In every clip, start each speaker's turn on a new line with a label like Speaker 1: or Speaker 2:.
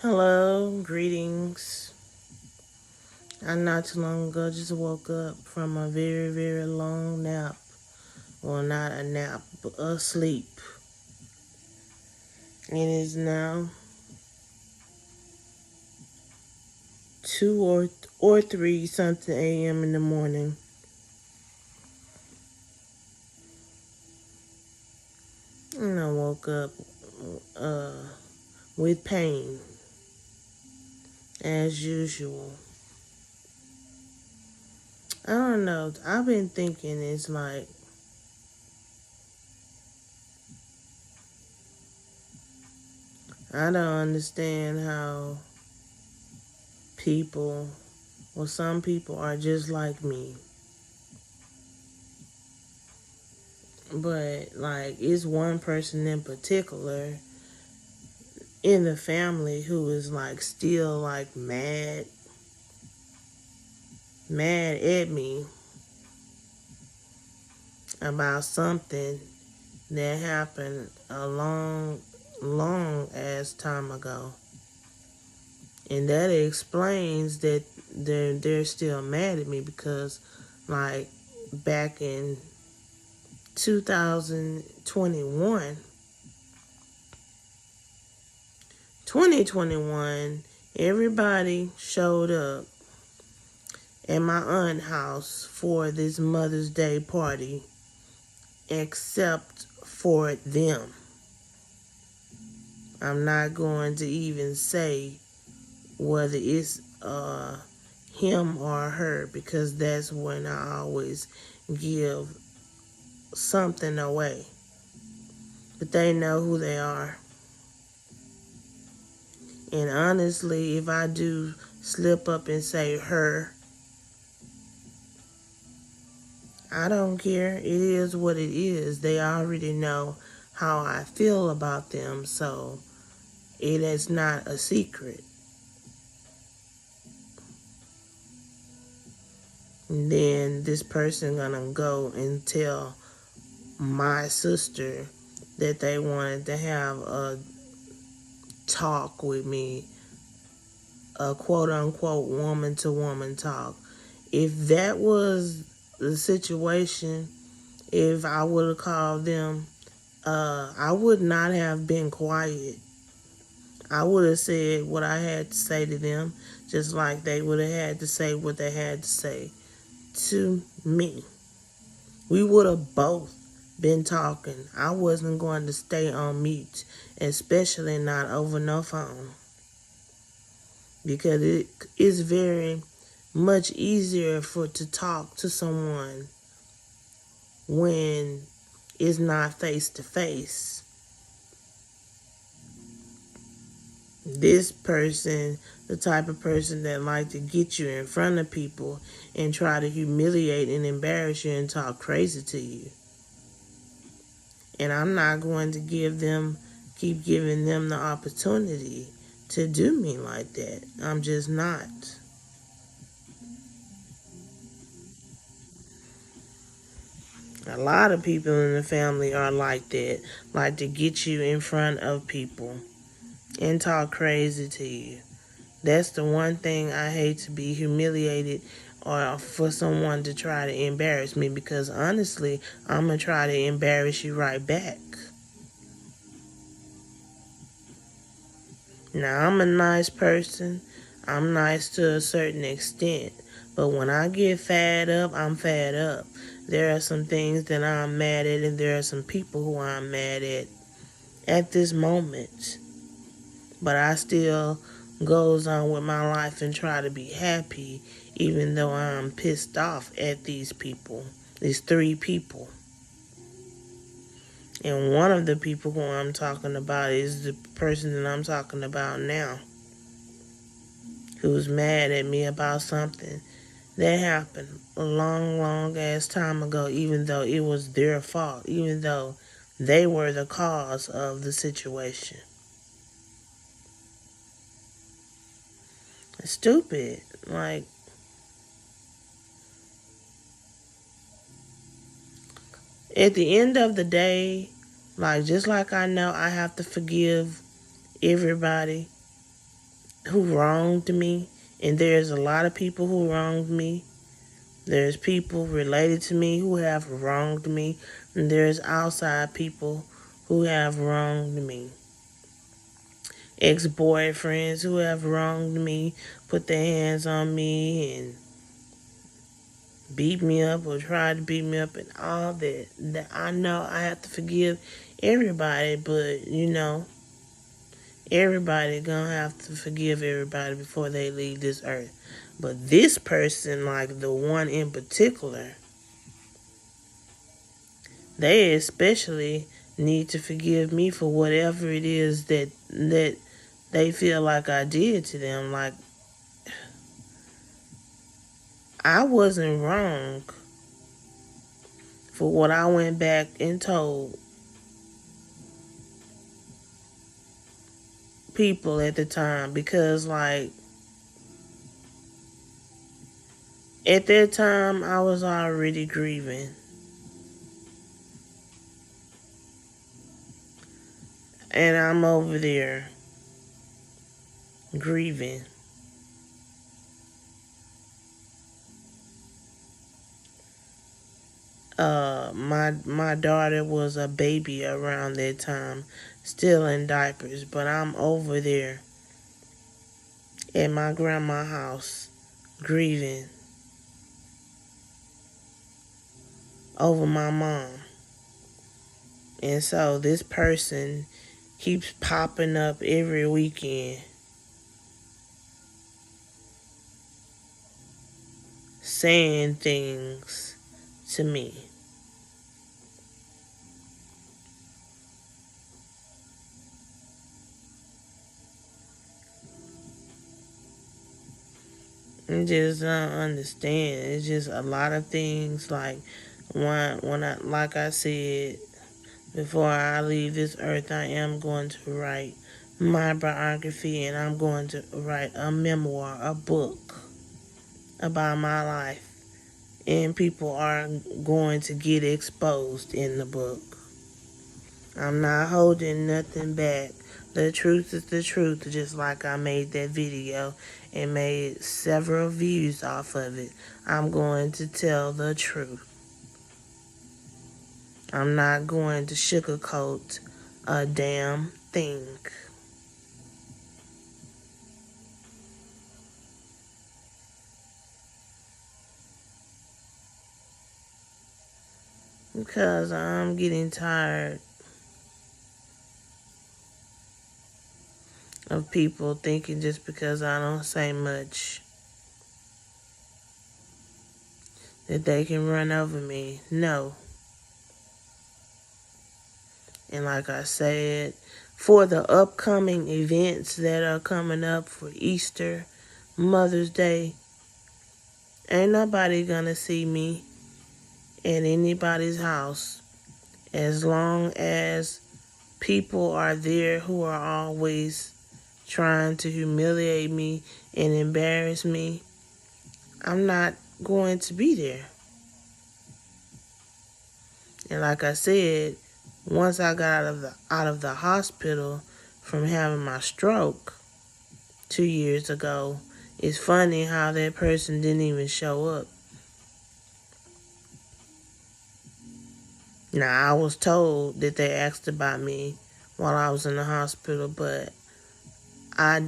Speaker 1: Hello, greetings. I not too long ago just woke up from a very, very long nap. Well, not a nap, but a sleep. It is now 2 or 3 something a.m. in the morning. And I woke up uh, with pain, as usual. I don't know. I've been thinking it's like I don't understand how people, well, some people are just like me. But like it's one person in particular in the family who is like still like mad at me about something that happened a long ass time ago. And that explains that they're still mad at me because like back in 2021 2021 everybody showed up at my aunt's house for this Mother's Day party except for them. I'm not going to even say whether it's him or her because that's when I always give something away. But they know who they are. And honestly, if I do slip up and say her, I don't care. It is what it is. They already know how I feel about them, so it is not a secret. And then this person gonna go and tell my sister that they wanted to have a talk with me, a quote unquote woman to woman talk. If that was the situation, if I would have called them, I would not have been quiet. I would have said what I had to say to them, just like they would have had to say what they had to say to me. We would have both been talking. I wasn't going to stay on mute, especially not over no phone, because it is very much easier to talk to someone when it's not face to face. This person, the type of person that like to get you in front of people and try to humiliate and embarrass you and talk crazy to you. And I'm not going to keep giving them the opportunity to do me like that. I'm just not. A lot of people in the family are like that, like to get you in front of people and talk crazy to you. That's the one thing I hate, to be humiliated or for someone to try to embarrass me, because honestly, I'm going to try to embarrass you right back. Now, I'm a nice person. I'm nice to a certain extent. But when I get fed up, I'm fed up. There are some things that I'm mad at, and there are some people who I'm mad at this moment. But I still goes on with my life and try to be happy, even though I'm pissed off at these people, these 3 people. And one of the people who I'm talking about is the person that I'm talking about now, who's mad at me about something that happened a long ass time ago, even though it was their fault, even though they were the cause of the situation. It's stupid. Like, at the end of the day, like, just like I know I have to forgive everybody, who wronged me, and there's a lot of people who wronged me. There's people related to me who have wronged me, and there's outside people who have wronged me. Ex-boyfriends who have wronged me, put their hands on me and beat me up or tried to beat me up and all that. That I know I have to forgive everybody, but everybody gonna have to forgive everybody before they leave this earth. But this person, like the one in particular, they especially need to forgive me for whatever it is that they feel like I did to them. Like, I wasn't wrong for what I went back and told people at the time, because like at that time I was already grieving, and I'm over there grieving. My daughter was a baby around that time, still in diapers, but I'm over there at my grandma's house grieving over my mom. And so this person keeps popping up every weekend saying things to me. I just don't understand. It's just a lot of things. Like like I said, before I leave this earth, I am going to write my biography, and I'm going to write a memoir, a book about my life, and people are going to get exposed in the book. I'm not holding nothing back. The truth is the truth, just like I made that video and made several views off of it. I'm going to tell the truth. I'm not going to sugarcoat a damn thing. Because I'm getting tired of people thinking just because I don't say much that they can run over me. No. And like I said, for the upcoming events that are coming up for Easter, Mother's Day, ain't nobody gonna see me at anybody's house as long as people are there who are always trying to humiliate me and embarrass me. I'm not going to be there. And like I said, once I got out of the hospital from having my stroke 2 years ago, it's funny how that person didn't even show up. Now, I was told that they asked about me while I was in the hospital, but I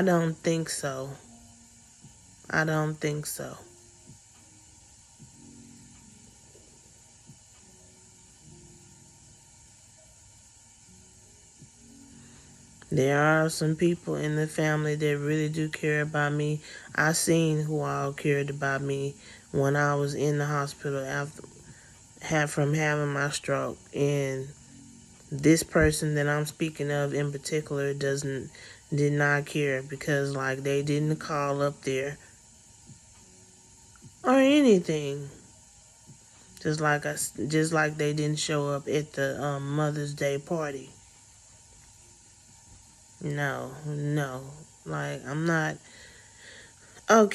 Speaker 1: don't think so. I don't think so. There are some people in the family that really do care about me. I seen who all cared about me when I was in the hospital from having my stroke, and this person that I'm speaking of in particular did not care, because like they didn't call up there or anything. Just like they didn't show up at the Mother's Day party. No. Like, I'm not. I'm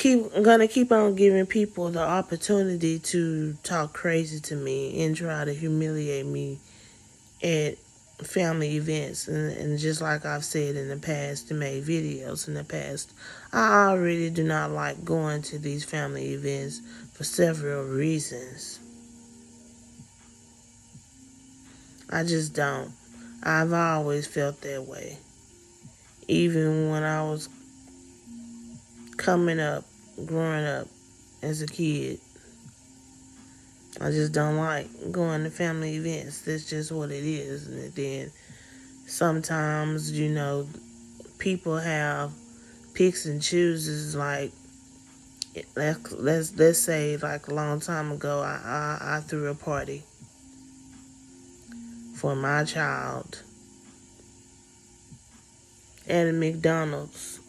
Speaker 1: gonna keep on giving people the opportunity to talk crazy to me and try to humiliate me at family events, and just like I've said in the past and made videos in the past, I already do not like going to these family events for several reasons. I just don't. I've always felt that way. Even when I was coming up, growing up as a kid, I just don't like going to family events. That's just what it is. And then sometimes, people have picks and chooses. Like, let's say, like a long time ago, I threw a party for my child at a McDonald's.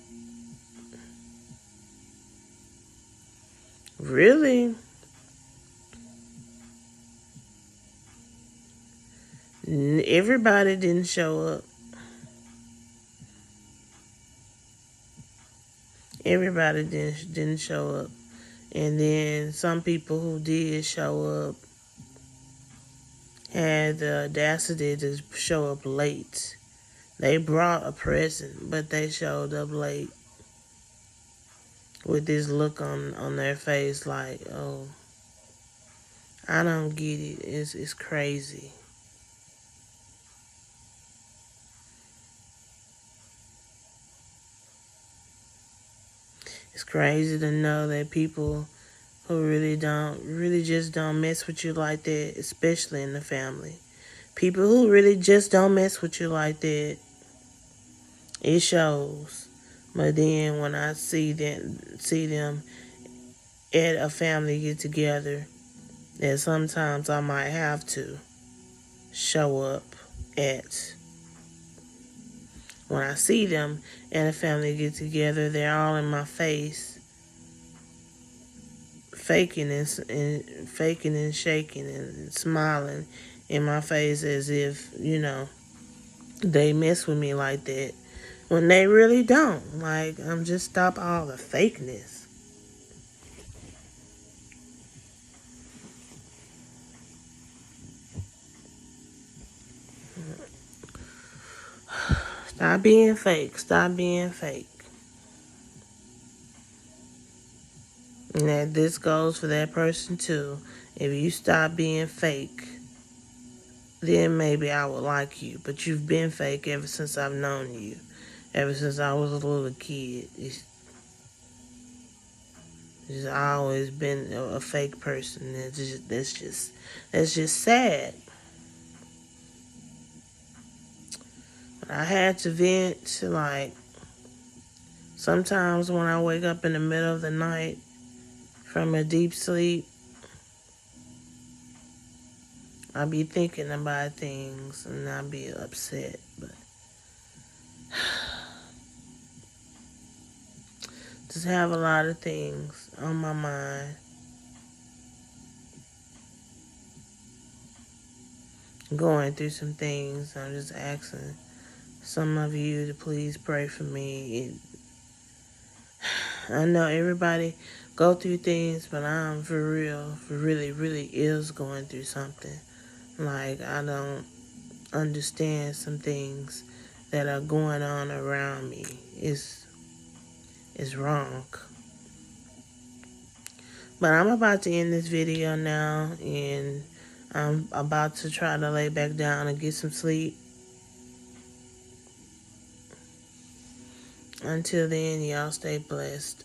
Speaker 1: Really? Everybody didn't show up. Everybody didn't show up. And then some people who did show up had the audacity to show up late. They brought a present, but they showed up late with this look on their face like, oh, I don't get it. It's crazy. It's crazy to know that people who really just don't mess with you like that, especially in the family. People who really just don't mess with you like that, it shows. But then when I see them at a family get together, that sometimes I might have to show up at. When I see them at a family get together, they're all in my face, faking and shaking and smiling in my face as if, they mess with me like that. When they really don't. Like, I'm just stop all the fakeness. Stop being fake. Stop being fake. And that this goes for that person too. If you stop being fake, then maybe I would like you. But you've been fake ever since I've known you. Ever since I was a little kid. It's always been a fake person. That's just sad. But I had to vent. Like, sometimes when I wake up in the middle of the night from a deep sleep, I be thinking about things and I be upset. But just have a lot of things on my mind. Going through some things. I'm just asking some of you to please pray for me. I know everybody go through things, but I'm for real, really is going through something. Like, I don't understand some things that are going on around me. It's wrong. But I'm about to end this video now, and I'm about to try to lay back down and get some sleep. Until then, y'all stay blessed.